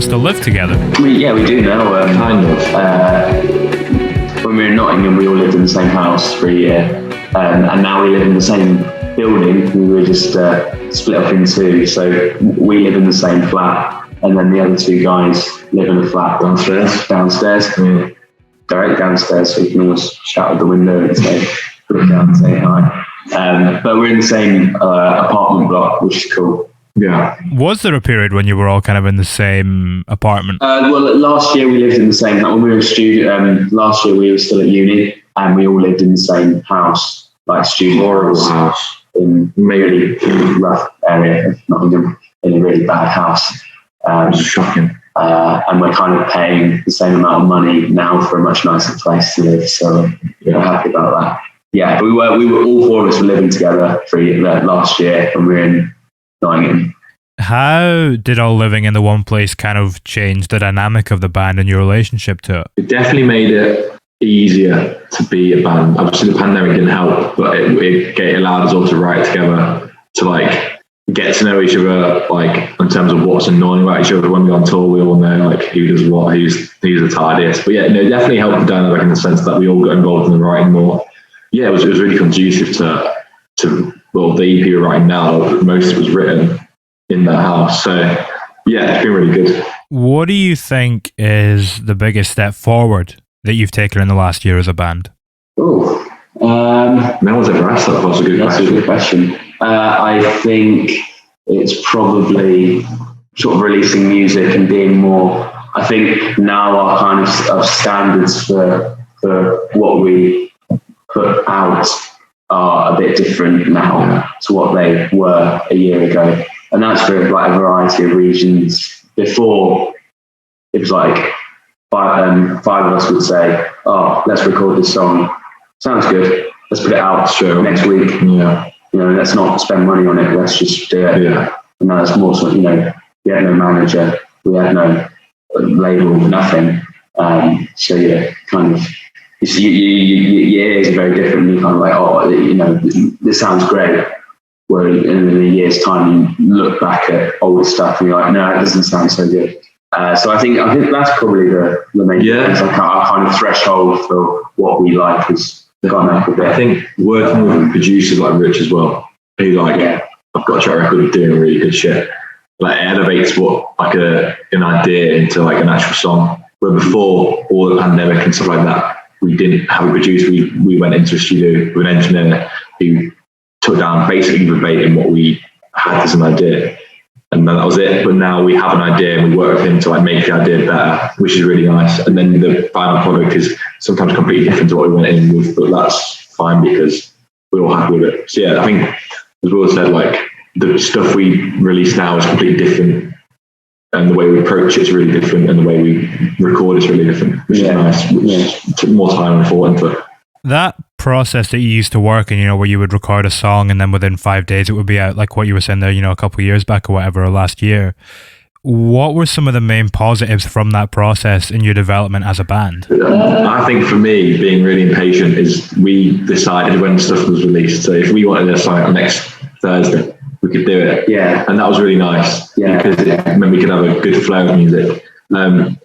still live together? We do now. Kind of. When we were in Nottingham, we all lived in the same house for a year, and now we live in the same building. We were just split up in two, so we live in the same flat, and then the other two guys live in a flat downstairs, direct downstairs, so you can almost shout at the window and say, look down and say hi. But we're in the same apartment block, which is cool. Yeah. Was there a period when you were all kind of in the same apartment? Well, last year we lived in the same. When we were a student, last year we were still at uni, and we all lived in the same house, like student house, in a really rough area of Nottingham, in a really bad house. It's shocking. And we're kind of paying the same amount of money now for a much nicer place to live. So we're happy about that. Yeah, we were all four of us were living together for last year when we were in Nottingham. How did all living in the one place kind of change the dynamic of the band and your relationship to it? It definitely made it easier to be a band. Obviously the pandemic didn't help, but it allowed us all to write together, to like get to know each other, like in terms of what's annoying about each other. When we're on tour, we all know like who does what, who's the tidiest. But yeah, it definitely helped the dynamic in the sense that we all got involved in the writing more. Yeah, it was really conducive to well, the EP we're writing now, most of it was written in that house. So yeah, it's been really good. What do you think is the biggest step forward that you've taken in the last year as a band? No one's ever asked that. That's a good question. I think it's probably sort of releasing music and being more. I think now our kind of standards for what we put out are a bit different now to what they were a year ago, and that's for like a variety of reasons. Before, it was like five of us would say, "Oh, let's record this song. Sounds good. Let's put it out next week." Yeah. Let's not spend money on it. Let's just do it. Yeah. And now it's more sort of, we had no manager, we had no label, nothing. So yeah, kind of, your ears are very different. You're kind of like, this sounds great. Where in a year's time, you look back at older stuff and you're like, no, it doesn't sound so good. So I think that's probably the main thing. It's like our kind of threshold for what we like has gone up a bit. I think working with producers like Rich as well, who I've got a track record of doing really good shit. Like it elevates what like an idea into like an actual song. Where before all the pandemic and stuff like that, we didn't have a producer. We went into a studio with an engineer who took down basically verbatim what we had as an idea, and then that was it. But now we have an idea and we work with him to like make the idea better, which is really nice. And then the final product is sometimes completely different to what we went in with, but that's fine because we're all happy with it. So yeah, I think as Will said, like the stuff we release now is completely different, and the way we approach it is really different, and the way we record is really different, which is nice. Which took more time and thought into it. That process that you used to work in, where you would record a song and then within 5 days it would be out, like what you were saying there, a couple of years back or whatever, or last year. What were some of the main positives from that process in your development as a band? I think for me, being really impatient is we decided when stuff was released. So if we wanted a song out next Thursday, we could do it. Yeah. And that was really nice because it meant we could have a good flow of music and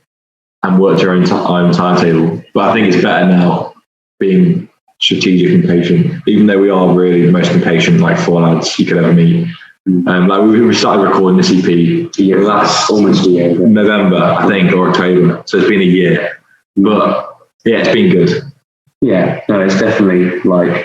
work to our own timetable. But I think it's better now being strategic and patient, even though we are really the most impatient like four lads you could ever meet. Like we started recording this EP almost a year ago. November, I think, or October. So it's been a year, but yeah, it's been good. Yeah, no, it's definitely like,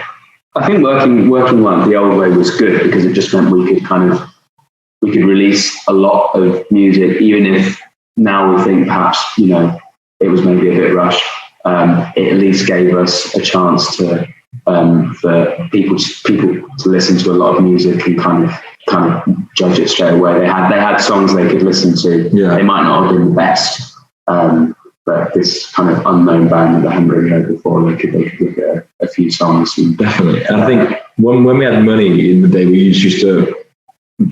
I think working like the old way was good because it just meant we could release a lot of music, even if now we think perhaps, it was maybe a bit rushed. It at least gave us a chance to for people to listen to a lot of music and kind of judge it straight away. They had songs they could listen to. Yeah. They might not have been the best, but this kind of unknown band that they hadn't really heard before, they could look at a few songs. Definitely. And I think when we had money in the day, we used to,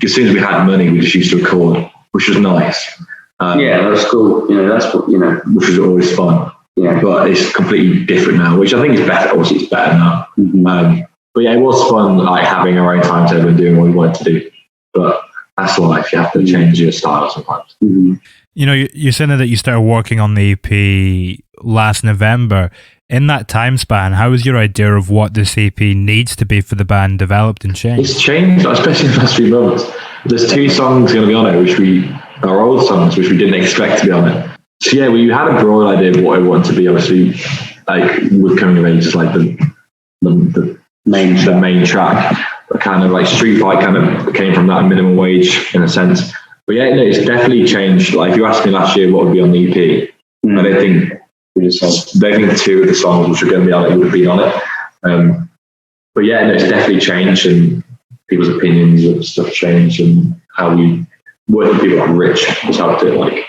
as soon as we had money, we just used to record, which was nice. That was cool. That's what, which was always fun. Yeah. But it's completely different now, which I think is better. Obviously, it's better now. Mm-hmm. But yeah, it was fun, like having our own timetable and doing what we wanted to do. But that's life. You have to change your style sometimes. Mm-hmm. You know, you're saying that you started working on the EP last November. In that time span, how has your idea of what this EP needs to be for the band developed and changed? It's changed, especially in the last few months. There's 2 songs going to be on it, which are old songs, which we didn't expect to be on it. So yeah, we had a broad idea of what it wanted to be. Obviously, like with Coming of Age is like the main track. But kind of like Street Fight kind of came from that, Minimum Wage in a sense. But yeah, no, it's definitely changed. Like if you asked me last year what would be on the EP, I don't think 2 of the songs which are going to be on it would have been on it. But yeah, no, it's definitely changed, and people's opinions of stuff changed, and how we work with people like Rich has helped it like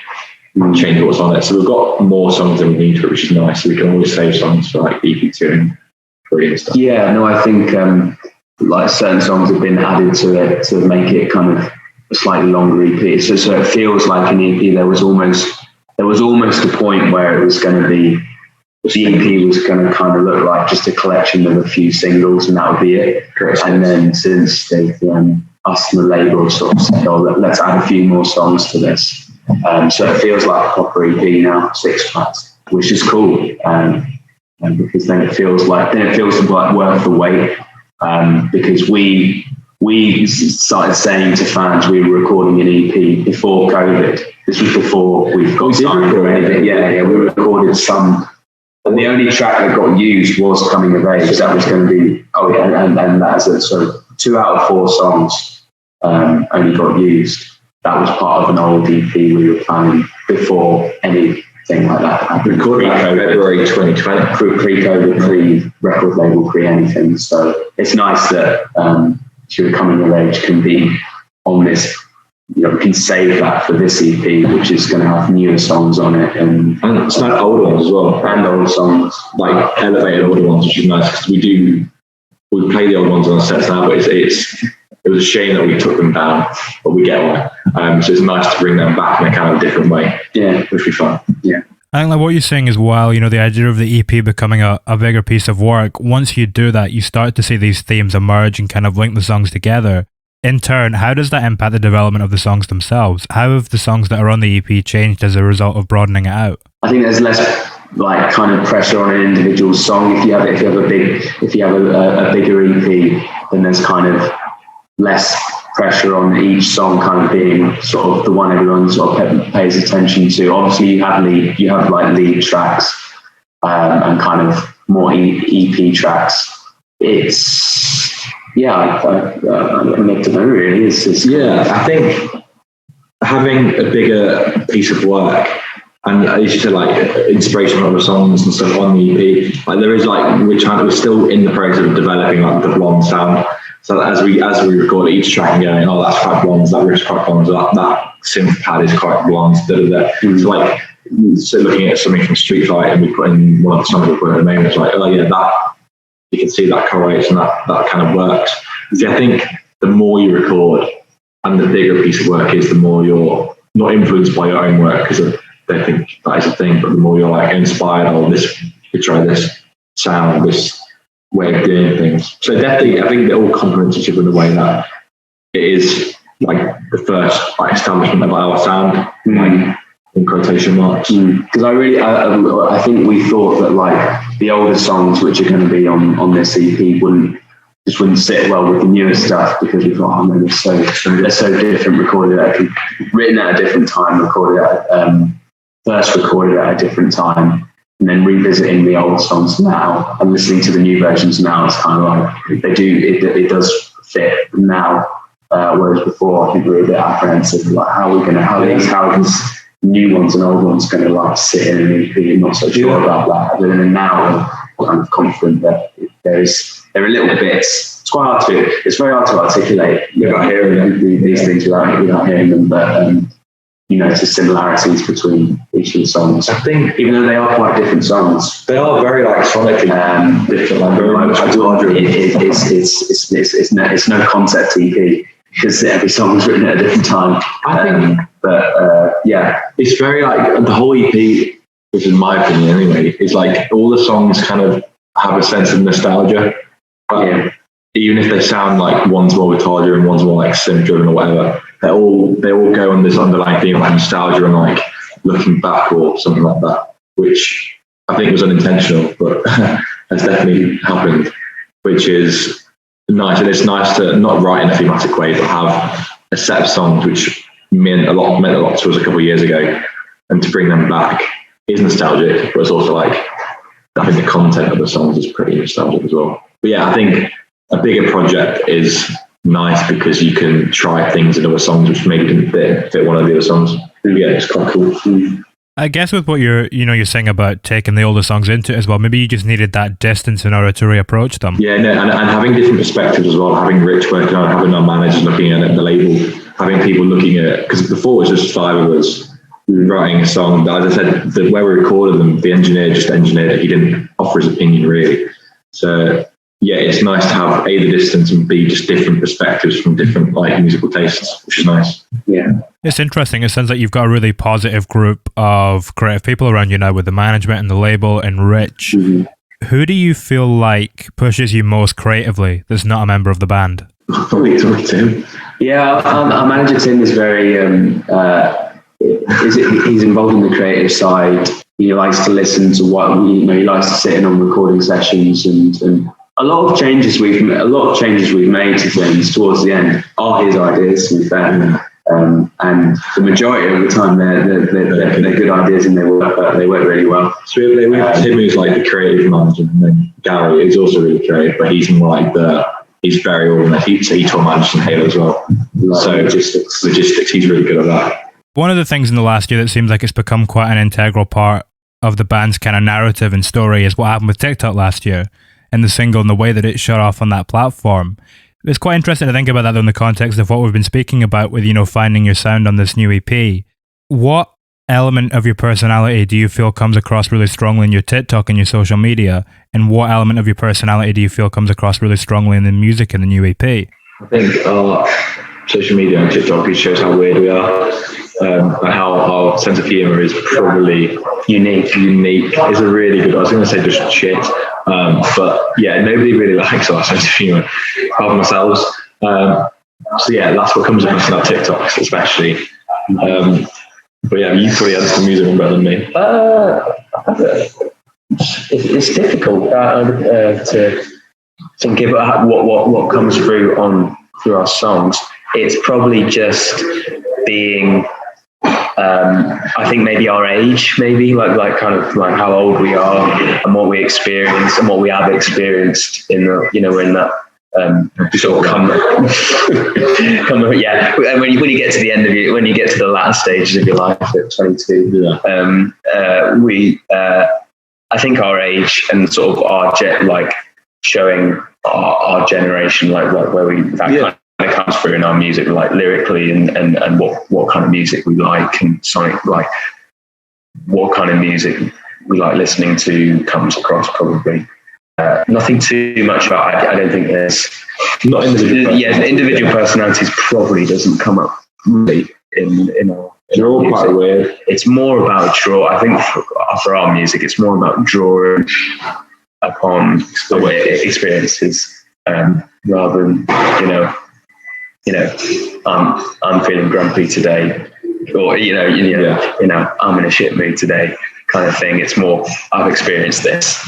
change what's on it. So we've got more songs than we need for it, which is nice. So we can always save songs for like EP2 and 3 and stuff. Yeah, no, I think like certain songs have been added to it to make it kind of a slightly longer EP. So it feels like an EP. There was almost a point where it was going to be, the EP was going to kind of look like just a collection of a few singles, and that would be it. Correct. And then since they've us and the label sort of said, oh, let's add a few more songs to this. So it feels like a proper EP now, 6 tracks, which is cool. Because then it feels like worth the wait. Because we started saying to fans we were recording an EP before COVID. This was before we got signed or anything. Yeah, we recorded some, and the only track that got used was Coming of Age. That was going to be, and that's it. So 2 out of 4 songs only got used. That was part of an old EP we were planning before anything like that happened. Recorded in February 2020. Pre-COVID, pre-record label, pre-anything. So it's nice that Coming of Age can be on this. You know, we can save that for this EP, which is going to have newer songs on it, and it's like older ones as well, and old songs, like elevated older ones, which is nice because we play the old ones on the sets now, but it was a shame that we took them down, but we get one. So it's nice to bring them back in a kind of different way. Yeah, which would be fun. Yeah. I think like what you're saying as well, you know, the idea of the EP becoming a bigger piece of work, once you do that, you start to see these themes emerge and kind of link the songs together. In turn, how does that impact the development of the songs themselves? How have the songs that are on the EP changed as a result of broadening it out? I think there's less like kind of pressure on an individual song. If you have a bigger EP, then there's kind of less pressure on each song kind of being sort of the one everyone sort of pays attention to. Obviously you have like lead tracks and kind of more EP tracks. It's I don't know really. I think having a bigger piece of work, and as you said, like inspiration from other songs and stuff on the EP, like there is like we're still in the process of developing like the blonde sound. So as we record each track and going, oh, that's quite blonde, that riff's quite blonde, that synth pad is quite blonde, So looking at something from Street Fight, and we put in one of the songs we put at the moment, it's like, oh yeah, that you can see that correlates and that kind of works. See, I think the more you record and the bigger a piece of work is, the more you're not influenced by your own work, because I don't think that is a thing, but the more you're like inspired, we try this sound, this way of doing things. So definitely, I think they all complement each other in a way that it is like the first like establishment of our sound, like in quotation marks. Because I think we thought that like the older songs which are going to be on this EP wouldn't sit well with the newer stuff, because we thought, oh man, they're so different, written at a different time, first recorded at a different time, and then revisiting the old songs now and listening to the new versions now, it's kind of like it does fit now, whereas before I think we were a bit apprehensive, like how is new ones and old ones going to like sit in an EP, and not so sure about that. And then now I'm kind of confident that there are little bits. It's very hard to articulate without hearing these things without hearing them, but it's the similarities between each of the songs. I think even though they are quite different songs, they are very like sonically different. Like very much it's no concept EP, because every song's written at a different time. I think, it's very like the whole EP, which is my opinion anyway, is like all the songs kind of have a sense of nostalgia. Even if they sound like one's more retarded and one's more like synth driven or whatever, they all go on this underlying theme of like nostalgia and like looking back or something like that, which I think was unintentional, but has definitely happened, which is nice. And it's nice to not write in a thematic way, but have a set of songs which meant a lot to us a couple of years ago, and to bring them back is nostalgic, but it's also like, I think the content of the songs is pretty nostalgic as well. But yeah, I think a bigger project is nice because you can try things in other songs which maybe didn't fit one of the other songs. Yeah, it's quite cool. I guess with what you're saying about taking the older songs into it as well, maybe you just needed that distance in order to reapproach them. Yeah, no, and having different perspectives as well, having Rich working on it, having our managers looking at it, the label, having people looking at it, because before it was just five of us writing a song. As I said, where we recorded them, the engineer just engineered it. He didn't offer his opinion really. So yeah, it's nice to have A, the distance, and B, just different perspectives from different like musical tastes, which is nice. Yeah. It's interesting. It sounds like you've got a really positive group of creative people around you now with the management and the label and Rich. Mm-hmm. Who do you feel like pushes you most creatively that's not a member of the band? Probably Tim. Yeah, our manager Tim is very, he's involved in the creative side. He likes to listen to he likes to sit in on recording sessions and a lot of changes we've made to things towards the end are his ideas, to be fair. And the majority of the time they're good ideas and they work really well. So we have Tim, who's like the creative manager, and then Gary is also really creative, but he's more like he's very organized. He tour manages and Halo as well. So logistics, he's really good at that. One of the things in the last year that seems like it's become quite an integral part of the band's kind of narrative and story is what happened with TikTok last year and the single and the way that it shut off on that platform. It's quite interesting to think about that in the context of what we've been speaking about with, finding your sound on this new EP. What element of your personality do you feel comes across really strongly in your TikTok and your social media? And what element of your personality do you feel comes across really strongly in the music in the new EP? I think our social media and TikTok, it shows how weird we are. And how our sense of humour is probably unique. It's a really good, I was going to say just shit. But yeah, nobody really likes our sense of humour, apart from ourselves. So yeah, that's what comes across in our TikToks, especially. But yeah, you probably understand music one better than me. It's difficult to think about what comes through our songs. It's probably just being, I think maybe our age, maybe like kind of like how old we are and what we experience and what we have experienced in the, we're in that sort of come yeah. And when you get to the end of when you get to the latter stages of your life at 22, I think our age and sort of our showing our generation, like where we kind of comes through in our music, like lyrically and what kind of music we like and sonic, like what kind of music we like listening to comes across probably. Nothing too much about, I don't think there's not individual. Yeah, the individual personalities probably doesn't come up really in our. They're all quite weird. It's more about I think for our music, it's more about drawing upon experiences rather than I'm feeling grumpy today, or I'm in a shit mood today, kind of thing. It's more I've experienced this.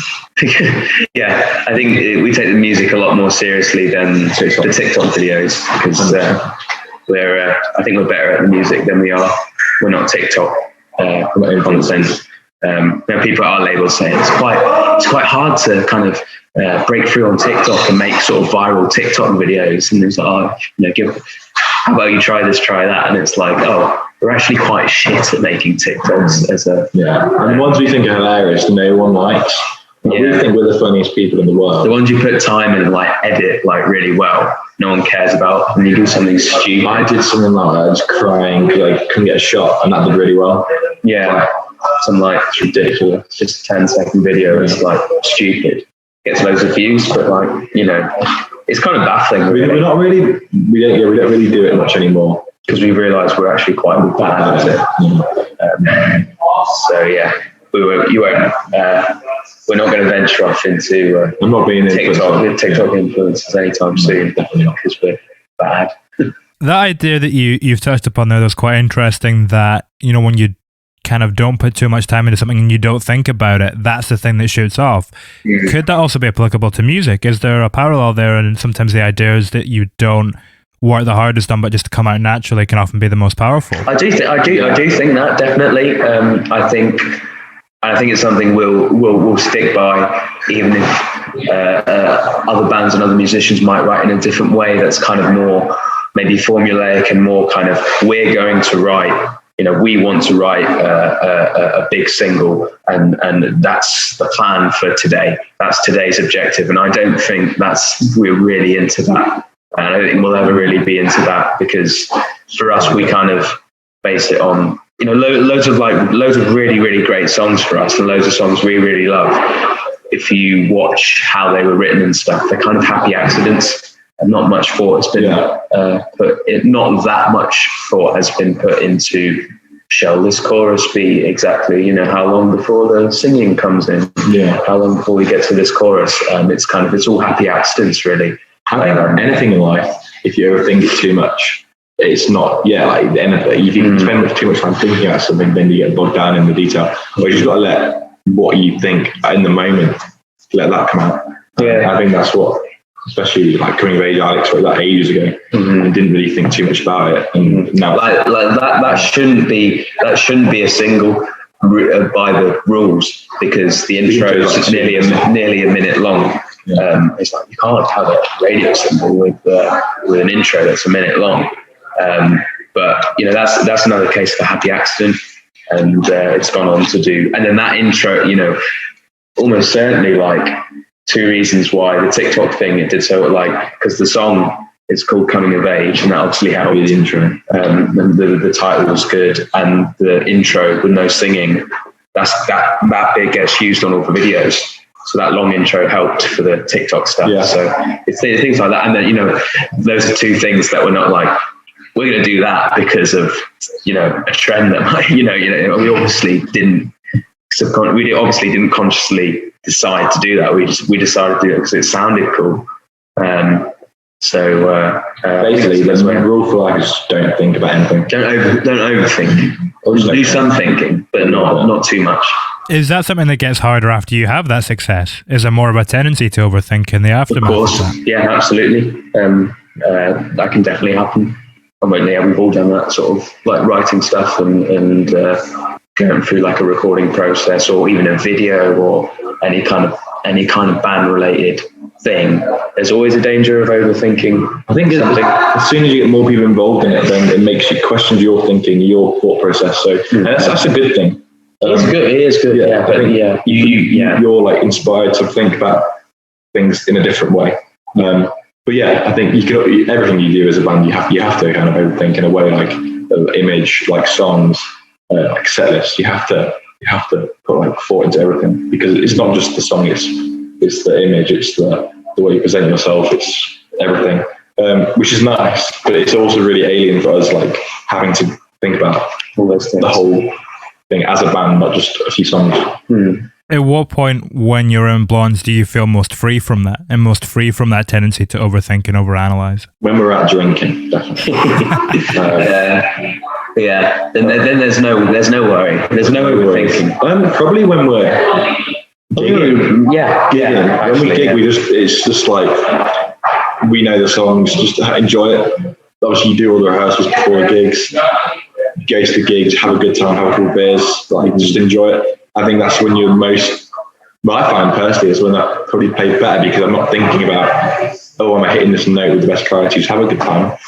Yeah, I think we take the music a lot more seriously than the TikTok videos because I think we're better at the music than we are. We're not TikTok content. People at our label say it's quite hard to kind of break through on TikTok and make sort of viral TikTok videos. And it's like, how about you try this, try that? And it's like, we're actually quite shit at making TikToks and the ones we think are hilarious, no one likes. We think we're the funniest people in the world. The ones you put time in and edit really well, no one cares about. And you do something stupid. I did something like that, I was crying because I couldn't get a shot, and that did really well. Yeah, something it's ridiculous. Just a 10-second video. It's stupid. Gets loads of views, but it's kind of baffling. We don't really do it much anymore because we realise we're actually quite bad at it. So yeah, we're not going to venture off into I'm not being TikTok influencers anytime soon because we're bad. That idea that you've touched upon there was quite interesting, that when you kind of don't put too much time into something and you don't think about it, that's the thing that shoots off. Could that also be applicable to music? Is there a parallel there? And sometimes the ideas that you don't work the hardest on but just come out naturally can often be the most powerful. I do think that, definitely. I think it's something we'll stick by, even if other bands and other musicians might write in a different way that's kind of more maybe formulaic and more kind of, we're going to write, we want to write a big single, and that's the plan for today. That's today's objective. And I don't think we're really into that. And I don't think we'll ever really be into that, because for us, we kind of base it on, loads of really, really great songs for us, and loads of songs we really love. If you watch how they were written and stuff, they're kind of happy accidents, and not much thought has been not that much thought has been put into, shall this chorus be exactly, how long before the singing comes in? Yeah. How long before we get to this chorus? It's all happy accidents, really. Anything in life, if you overthink it too much, it's not, anything. If you spend too much time thinking about something, then you get bogged down in the detail. But you just got to let what you think in the moment, let that come out. Yeah. I think that's what, especially like coming of age, Alex wrote that ages ago, and didn't really think too much about it. And now that shouldn't be a single by the rules, because the intro is nearly a minute long. Yeah. It's like, you can't have a radio single with an intro that's a minute long. But that's another case of a happy accident, and it's gone on to do. And then that intro, almost certainly like 2 reasons why the TikTok thing it did so, because the song is called Coming of Age, and that obviously helped. The intro, and the title was good, and the intro with no singing, that bit gets used on all the videos. So that long intro helped for the TikTok stuff. Yeah. So it's things like that. And then, those are two things that we're not like, we're going to do that because of, a trend that might, we obviously didn't consciously decide to do that. We decided to do it because it sounded cool. Basically, there's a rule for life: just don't think about anything. Don't overthink. Do some thinking, but not too much. Is that something that gets harder after you have that success? Is there more of a tendency to overthink in the aftermath? Of course, yeah, absolutely. That can definitely happen. We've all done that, sort of like writing stuff and going through like a recording process, or even a video, or any kind of band related thing. There's always a danger of overthinking. I think as soon as you get more people involved in it, then it makes you question your thinking, your thought process. So that's a good thing. It is good. Yeah, but you're like inspired to think about things in a different way. But I think everything you do as a band, you have to kind of overthink in a way, like image, like songs, like set lists. You have to put like thought into everything, because it's not just the song, it's the image, it's the way you present yourself, it's everything. Which is nice, but it's also really alien for us, like having to think about all those things, the whole thing as a band, not just a few songs. At what point when you're in Blondes do you feel most free from that, and most free from that tendency to overthink and overanalyze? When we're out drinking, definitely. Then there's no worry. There's no overthinking. Probably when we're gigging. Yeah. When we gig, it's just like, we know the songs, just enjoy it. Obviously, you do all the rehearsals before the gigs. Go to the gigs, have a good time, have a couple of beers, like just enjoy it. I think that's when you're most, I find personally, is when that probably plays better, because I'm not thinking about, am I hitting this note with the best clarity? Just have a good time.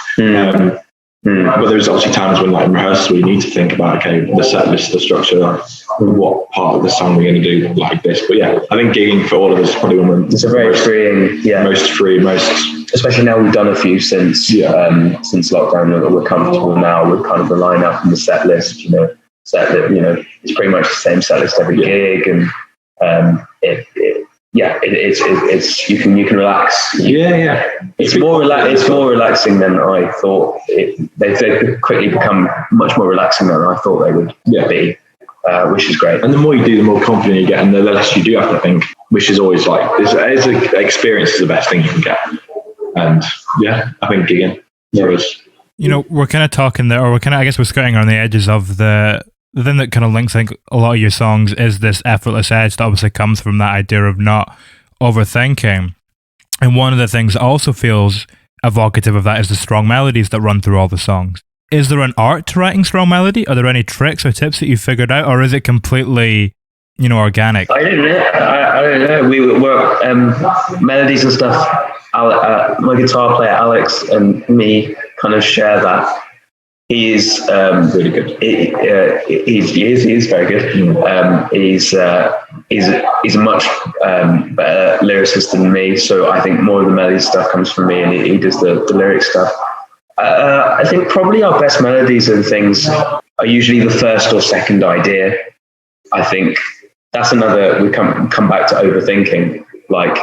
But there's obviously times when, like in rehearsals, where you need to think about, the set list, the structure, what part of the song we're going to do like this. But I think gigging for all of us is probably when it's a very freeing, most free, especially now we've done a few since lockdown, that we're comfortable now with kind of the lineup and the set list. It's pretty much the same set list every gig, and it's you can relax. It's more relaxing than I thought. They've quickly become much more relaxing than I thought they would be, which is great. And the more you do, the more confident you get, and the less you do have to think, which is always like, experience is the best thing you can get. And I think gigging for us. We're kind of talking there, or we're skirting on the edges of the the thing that kind of links, I think, a lot of your songs is this effortless edge that obviously comes from that idea of not overthinking. And one of the things that also feels evocative of that is the strong melodies that run through all the songs. Is there an art to writing strong melody? Are there any tricks or tips that you figured out, or is it completely, organic? I don't know. We work melodies and stuff. My guitar player Alex and me kind of share that. He's really good. He is very good. He's a much better lyricist than me, so I think more of the melody stuff comes from me, and he does the lyric stuff. I think probably our best melodies and things are usually the first or second idea. I think that's another. We come back to overthinking, like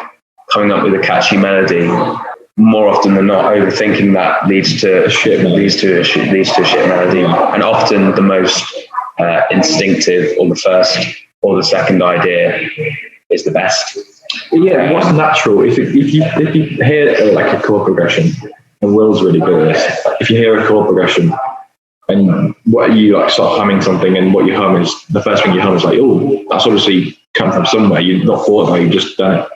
coming up with a catchy melody. More often than not, overthinking that leads to a shit melody, and often the most instinctive or the first or the second idea is the best. Yeah, what's natural? If you hear like a chord progression, and Will's really good at this. If you hear a chord progression and what you like start humming something, and what you hum is the first thing you hum is like, oh, that's obviously come from somewhere. You've not thought about it, you've just done it.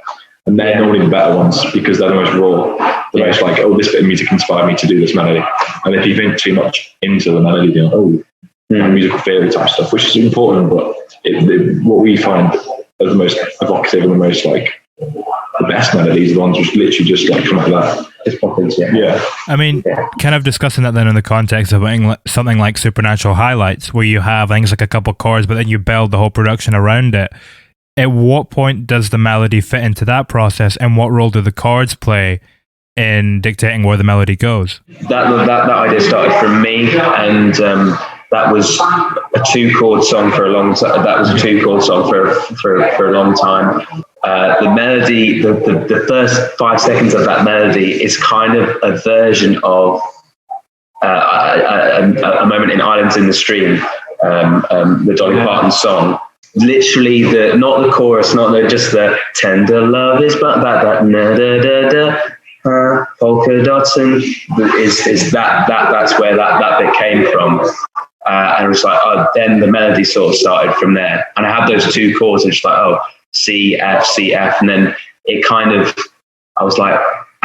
And they're normally the better ones because they're the most raw, the most like, oh, this bit of music inspired me to do this melody. And if you think too much into the melody, you're like, musical theory type stuff, which is important, but what we find are the most evocative and the most like the best melodies, the ones which literally just like come out of that. Just pop into it. Yeah. I mean, kind of discussing that then in the context of something like Supernatural Highlights, where you have, I think it's like a couple chords, but then you build the whole production around it. At what point does the melody fit into that process, and what role do the chords play in dictating where the melody goes? That idea started from me, and that was a 2-chord song for a long time. That was a 2-chord song for a long time. The melody, the first 5 seconds of that melody is kind of a version of a moment in Islands in the Stream, the Dolly Parton song. Literally not the chorus, just the tender love is but that polka dots, and is that's where that bit came from. And it was like, then the melody sort of started from there. And I had those 2 chords, and it's like, C, F, and then it kind of, I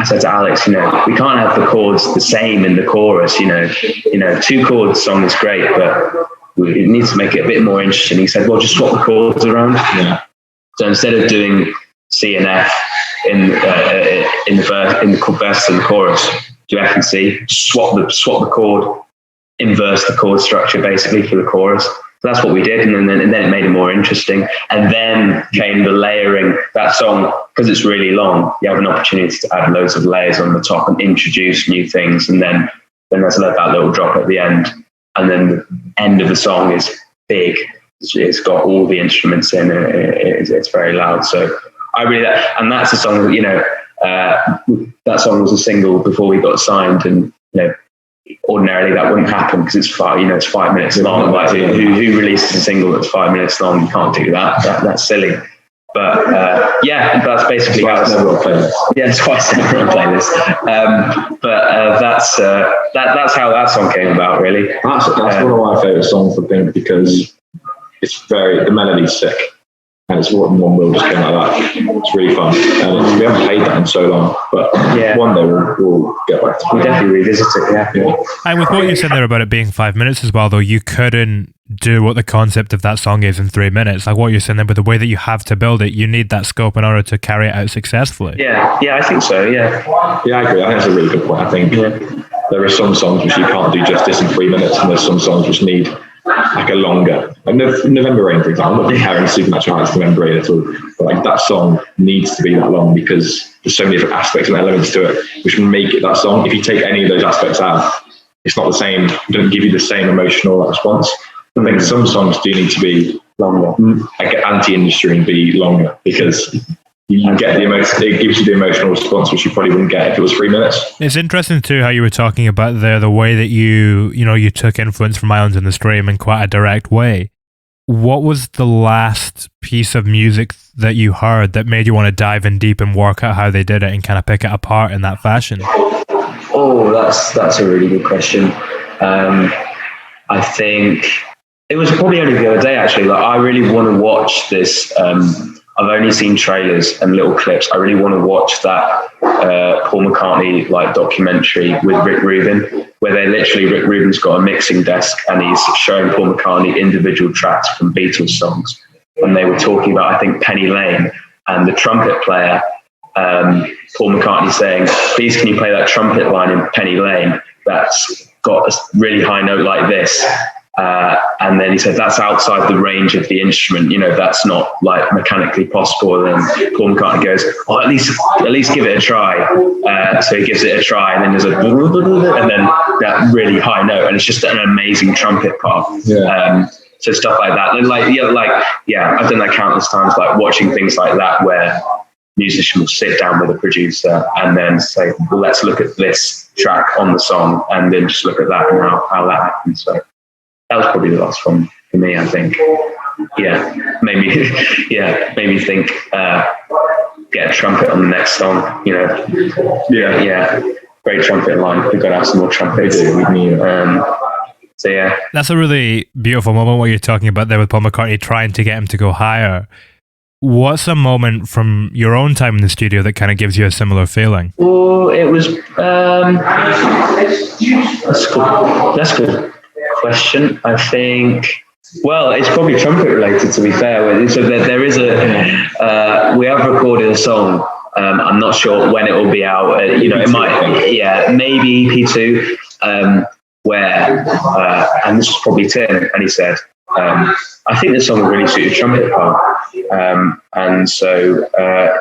said to Alex, we can't have the chords the same in the chorus, 2 chord song is great, but it needs to make it a bit more interesting. He said, well, just swap the chords around. Yeah. So instead of doing C and F in the verse and the chorus, do F and C, just swap the chord, inverse the chord structure basically for the chorus. So that's what we did, and then it made it more interesting. And then came the layering. That song, because it's really long, you have an opportunity to add loads of layers on the top and introduce new things. And then there's that little drop at the end. And then the end of the song is big. It's got all the instruments in it. It's very loud. So I really, and that's a song that, that song was a single before we got signed, and, ordinarily that wouldn't happen because it's 5 minutes long. Like who releases a single that's 5 minutes long? You can't do that. That's silly. But that's basically how it's never on playlist. Yeah, it's twice never on playlist. That's how that song came about, really. That's one of my favourite songs for Pink, because the melody's sick, and it's one Will just came like that. It's really fun, and we haven't played that in so long, but one day we'll get back to it. We'll definitely revisit it. Yeah. And with what you said there about it being 5 minutes as well, though, you couldn't do what the concept of that song is in 3 minutes. Like what you're saying there, but the way that you have to build it, you need that scope in order to carry it out successfully. Yeah, I think so. Yeah, I agree. I think that's a really good point. I think there are some songs which you can't do justice in 3 minutes, and there's some songs which need like a longer. Like November Rain, for example. I'm not comparing Supernatural Highlights to November Rain at all, but like that song needs to be that long because there's so many different aspects and elements to it which will make it that song. If you take any of those aspects out, it's not the same. It doesn't give you the same emotional response. I think some songs do need to be longer, like anti-industry, and be longer, because you get the emotion. It gives you the emotional response which you probably wouldn't get if it was 3 minutes. It's interesting too how you were talking about the way that you took influence from Islands in the Stream in quite a direct way. What was the last piece of music that you heard that made you want to dive in deep and work out how they did it and kind of pick it apart in that fashion? Oh, that's a really good question. I think It was probably only the other day, actually. Like, I really want to watch this. I've only seen trailers and little clips. I really want to watch that Paul McCartney like documentary with Rick Rubin, where Rick Rubin's got a mixing desk and he's showing Paul McCartney individual tracks from Beatles songs. And they were talking about, I think, Penny Lane, and the trumpet player, Paul McCartney, saying, please can you play that trumpet line in Penny Lane that's got a really high note like this? And then he said, that's outside the range of the instrument, that's not like mechanically possible. And then Paul McCartney goes, oh, at least give it a try. So he gives it a try, and then there's and then that really high note, and it's just an amazing trumpet part. So stuff like that. And I've done that countless times, like watching things like that where musician will sit down with a producer and then say, well, let's look at this track on the song, and then just look at that and how that happens. So that was probably the last one for me, I think. Made me think, get a trumpet on the next song, great trumpet line. We've got to have some more trumpets. We need, so yeah. That's a really beautiful moment what you're talking about there with Paul McCartney trying to get him to go higher. What's a moment from your own time in the studio that kind of gives you a similar feeling? Well, it was, that's a good question. I think, well, it's probably trumpet related, to be fair. So there is we have recorded a song. I'm not sure when it will be out. It might, maybe EP2, where, and this was probably Tim, and he said, I think this song will really suit a trumpet part. And so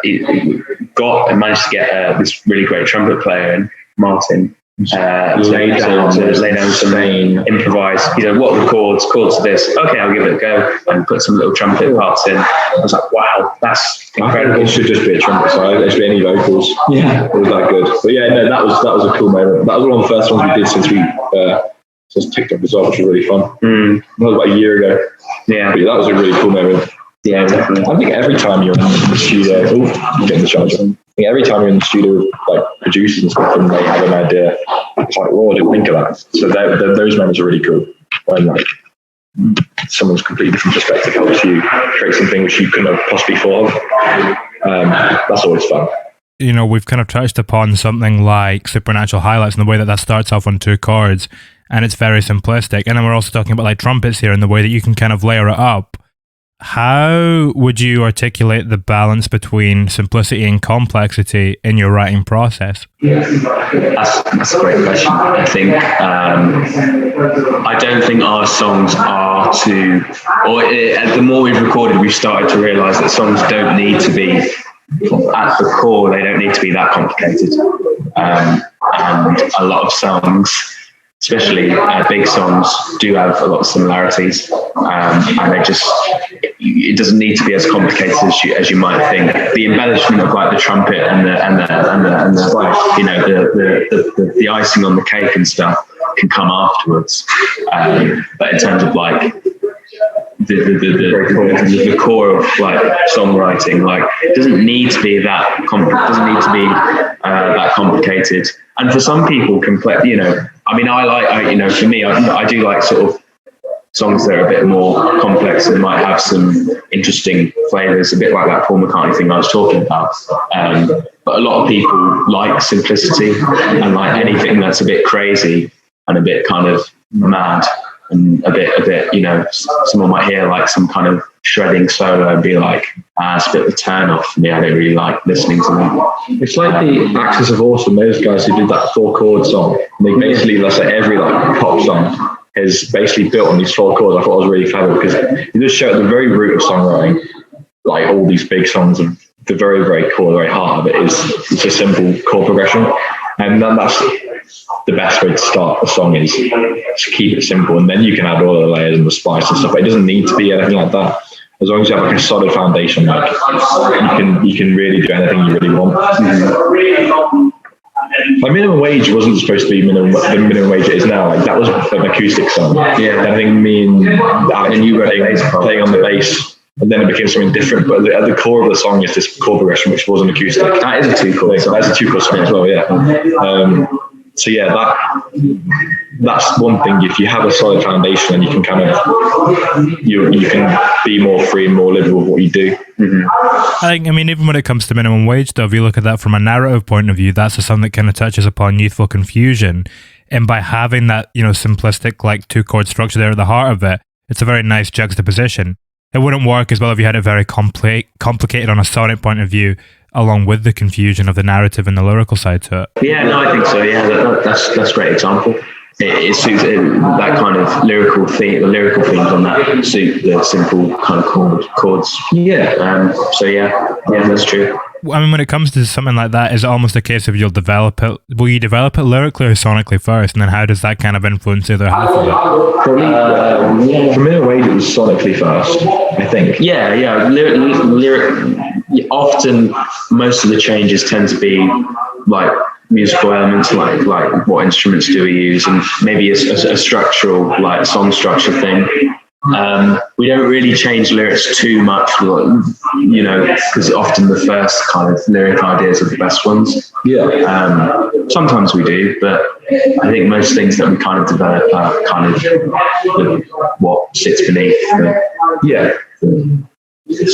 he managed to get this really great trumpet player in, Martin, to lay down some improvise. He said, what are the chords to this? Okay, I'll give it a go, and put some little trumpet parts in. I was like, wow, that's incredible. I think it should just be a trumpet side. There should be any vocals. Yeah, it was that good. But yeah, no, that was a cool moment. That was one of the first ones we did since we TikTok as well, which was really fun. That was about a year ago. Yeah, but that was a really cool moment. Yeah, definitely. I think every time you're in the studio, I'm getting the charger. I think every time you're in the studio with like producers and stuff, and they have an idea, it's like, oh, I didn't think of that. So those moments are really cool. When like someone's completely different perspective helps you create something which you couldn't have possibly thought of. That's always fun. We've kind of touched upon something like Supernatural Highlights and the way that starts off on 2 chords, and it's very simplistic. And then we're also talking about like trumpets here and the way that you can kind of layer it up. How would you articulate the balance between simplicity and complexity in your writing process? That's a great question. I think I don't think our songs are too, the more we've recorded, we've started to realise that songs don't need to be, at the core, they don't need to be that complicated. And a lot of songs, especially big songs, do have a lot of similarities, and it doesn't need to be as complicated as you might think. The embellishment of like the trumpet and the icing on the cake and stuff can come afterwards. But in terms of like the core of like songwriting, like it doesn't need to be that complicated. And for some people, complex. For me, I do like sort of songs that are a bit more complex and might have some interesting flavors, a bit like that Paul McCartney thing I was talking about. But a lot of people like simplicity and like anything that's a bit crazy and a bit kind of mad and a bit, someone might hear like some kind of shredding solo and be like, it's a bit of a turn off for me. I don't really like listening to them. It's like the Axis of Awesome, those guys who did that 4-chord song. And they basically, let's say every like pop song is basically built on these 4 chords. I thought it was really clever because it just showed at the very root of songwriting, like all these big songs, and the very, very core, the very heart of it is it's a simple chord progression. And then that's the best way to start a song, is to keep it simple, and then you can add all the layers and the spice and stuff. But it doesn't need to be anything like that. As long as you have like a solid foundation, like you can really do anything you really want. Like Minimum Wage wasn't supposed to be the minimum wage it is now. Like that was an acoustic song. Yeah, I think me and you were playing on the bass, and then it became something different. But at the core of the song is this chord progression, which was an acoustic. That is a 2-chord song. That's a 2-chord song as well. Yeah. So yeah, that's one thing. If you have a solid foundation, and you can kind of you can be more free and more liberal with what you do. Mm-hmm. I mean, even when it comes to minimum wage, though, if you look at that from a narrative point of view, that's a song that kind of touches upon youthful confusion, and by having that, you know, simplistic like 2-chord structure there at the heart of it, it's a very nice juxtaposition. It wouldn't work as well if you had it very complicated on a sonic point of view, along with the confusion of the narrative and the lyrical side to it. Yeah, no, I think so. Yeah, that's a great example. It suits that kind of lyrical theme. The lyrical themes on that suit the simple kind of chords. Yeah. So yeah, that's true. I mean, when it comes to something like that, is it almost a case of will you develop it lyrically or sonically first, and then how does that kind of influence the other half of it? For minimum wage, it was sonically first, I think. Yeah. Lyric. Often, most of the changes tend to be like musical elements, like what instruments do we use, and maybe a structural, like song structure thing. We don't really change lyrics too much, you know, because often the first kind of lyric ideas are the best ones. Yeah. Sometimes we do, but I think most things that we kind of develop are kind of what sits beneath. Yeah.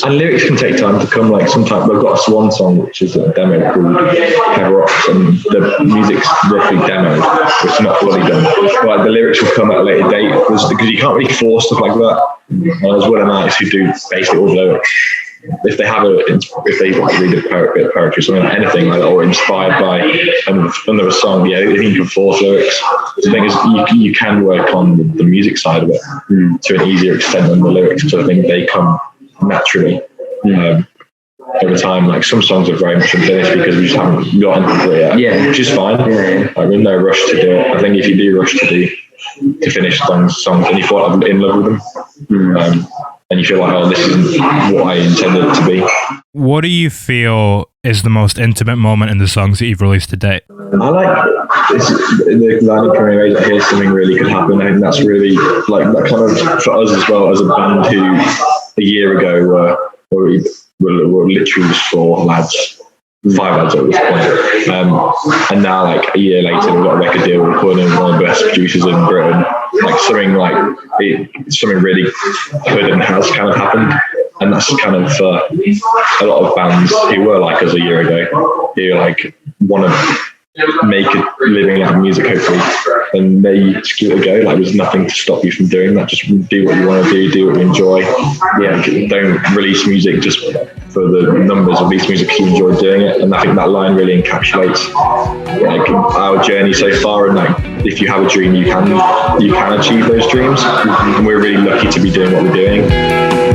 And lyrics can take time to come. Like sometimes we've got a Swan song, which is a demo called Head Rocks, and the music's roughly demoed. It's not fully done. Like the lyrics will come at a later date because you can't really force stuff like that. There's one of artists who do basically all the lyrics. If they like read a bit of poetry, something like anything like that, or inspired by another song, yeah, you can force lyrics. The thing is, you can work on the music side of it to an easier extent than the lyrics, because I think they come naturally over time. Like some songs are very much unfinished because we just haven't gotten to it yet, which is fine. Like we're in no rush to do it. I think if you do rush to finish songs and you fall in love with them, and you feel like, oh, this isn't what I intended it to be. What do you feel is the most intimate moment in the songs that you've released to date? I like the line coming away that here's something really could happen. I think that's really like that kind of for us as well as a band who a year ago were literally just 4 lads, 5 lads at this point, and now like a year later we've got a record deal, recording one of the best producers in Britain. Like something really good and has kind of happened, and that's kind of a lot of bands who were like us a year ago, who like want to make a living out of music hopefully, and they just give it a go. Like there's nothing to stop you from doing that. Just do what you want to do what you enjoy. Don't release music just for the numbers, release music because you enjoy doing it. And I think that line really encapsulates like our journey so far, and like if you have a dream you can achieve those dreams, and we're really lucky to be doing what we're doing.